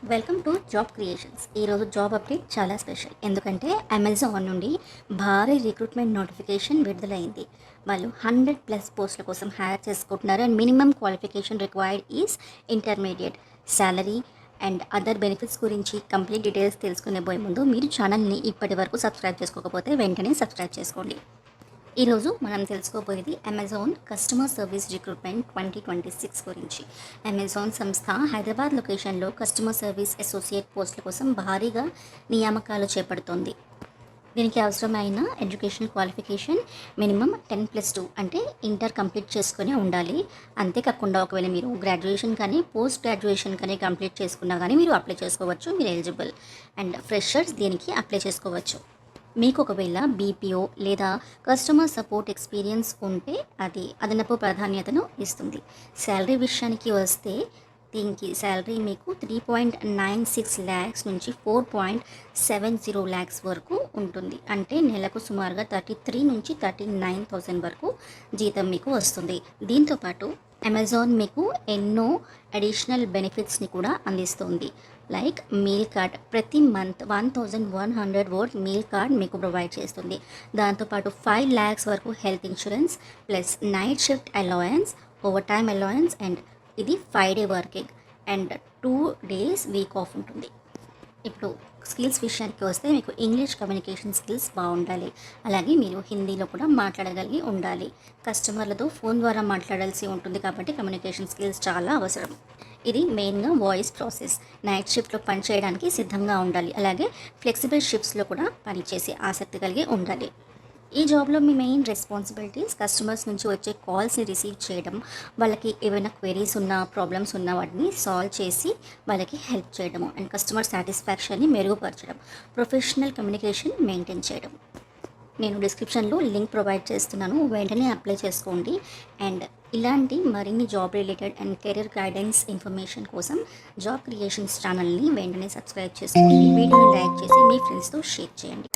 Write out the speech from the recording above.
Welcome to job creations. ఈరోజు job update చాలా special. ఎందుకంటే అమెజాన్ నుండి భారీ రిక్రూట్మెంట్ నోటిఫికేషన్ విడుదలైంది. వాళ్ళు 100+ పోస్టుల కోసం హైర్ చేసుకుంటున్నారు. And minimum qualification required is intermediate. Salary and other benefits గురించి కంప్లీట్ డీటెయిల్స్ తెలుసుకునే పోయే ముందు మీరు ఛానల్ని ఇప్పటి వరకు సబ్స్క్రైబ్ చేసుకోకపోతే వెంటనే సబ్స్క్రైబ్ చేసుకోండి. ఈరోజు మనం తెలుసుకోబోయేది అమెజాన్ కస్టమర్ సర్వీస్ రిక్రూట్మెంట్ 2026 గురించి. అమెజాన్ సంస్థ హైదరాబాద్ లొకేషన్లో కస్టమర్ సర్వీస్ అసోసియేట్ పోస్టుల కోసం భారీగా నియామకాలు చేపడుతోంది. దీనికి అవసరమైన ఎడ్యుకేషనల్ క్వాలిఫికేషన్ మినిమం 10+2 అంటే ఇంటర్ కంప్లీట్ చేసుకుని ఉండాలి. అంతేకాకుండా ఒకవేళ మీరు గ్రాడ్యుయేషన్ కానీ పోస్ట్ గ్రాడ్యుయేషన్ కానీ కంప్లీట్ చేసుకున్నా కానీ మీరు అప్లై చేసుకోవచ్చు. మీరు ఎలిజిబుల్. అండ్ ఫ్రెషర్స్ దీనికి అప్లై చేసుకోవచ్చు. మీకు ఒకవేళ బీపీఓ లేదా కస్టమర్ సపోర్ట్ ఎక్స్పీరియన్స్ ఉంటే అది అదనపు ప్రాధాన్యతను ఇస్తుంది. శాలరీ విషయానికి వస్తే దీనికి శాలరీ మీకు 3.96 lakhs నుంచి 4.70 lakhs వరకు ఉంటుంది. అంటే నెలకు సుమారుగా 33 నుంచి 39,000 వరకు జీతం మీకు వస్తుంది. దీంతోపాటు అమెజాన్ మీకు ఎన్నో అడిషనల్ బెనిఫిట్స్ని కూడా అందిస్తుంది. లైక్ మీల్ కార్డ్, ప్రతి మంత్ 1100 వర్త్ మీల్ కార్డ్ మీకు ప్రొవైడ్ చేస్తుంది. దాంతోపాటు 5 lakhs వరకు health insurance plus night shift allowance, over time allowance, and ఇది 5 day working and 2 days week off ఉంటుంది. ఇప్పుడు స్కిల్స్ విషయానికి వస్తే మీకు ఇంగ్లీష్ కమ్యూనికేషన్ స్కిల్స్ బాగుండాలి. అలాగే మీరు హిందీలో కూడా మాట్లాడగలిగి ఉండాలి. కస్టమర్లతో ఫోన్ ద్వారా మాట్లాడాల్సి ఉంటుంది కాబట్టి కమ్యూనికేషన్ స్కిల్స్ చాలా అవసరం. ఇది మెయిన్గా వాయిస్ ప్రాసెస్. నైట్ షిఫ్ట్లో పని చేయడానికి సిద్ధంగా ఉండాలి. అలాగే ఫ్లెక్సిబుల్ షిఫ్ట్స్లో కూడా పనిచేసే ఆసక్తి కలిగి ఉండాలి. ఈ జాబ్లో మీ మెయిన్ రెస్పాన్సిబిలిటీస్ కస్టమర్స్ నుంచి వచ్చే కాల్స్ని రిసీవ్ చేయడం, వాళ్ళకి ఏవైనా క్వెరీస్ ఉన్నా ప్రాబ్లమ్స్ ఉన్నా వాటిని సాల్వ్ చేసి వాళ్ళకి హెల్ప్ చేయడము, అండ్ కస్టమర్ సాటిస్ఫాక్షన్ని మెరుగుపరచడం, ప్రొఫెషనల్ కమ్యూనికేషన్ మెయింటైన్ చేయడం. నేను డిస్క్రిప్షన్లో లింక్ ప్రొవైడ్ చేస్తున్నాను, వెంటనే అప్లై చేసుకోండి. అండ్ ఇలాంటి మరిన్ని job related and career guidance information కోసం జాబ్ క్రియేషన్స్ ఛానల్ని వెంటనే సబ్స్క్రైబ్ చేసుకోండి. వీడియోని లైక్ చేసి మీ ఫ్రెండ్స్తో షేర్ చేయండి.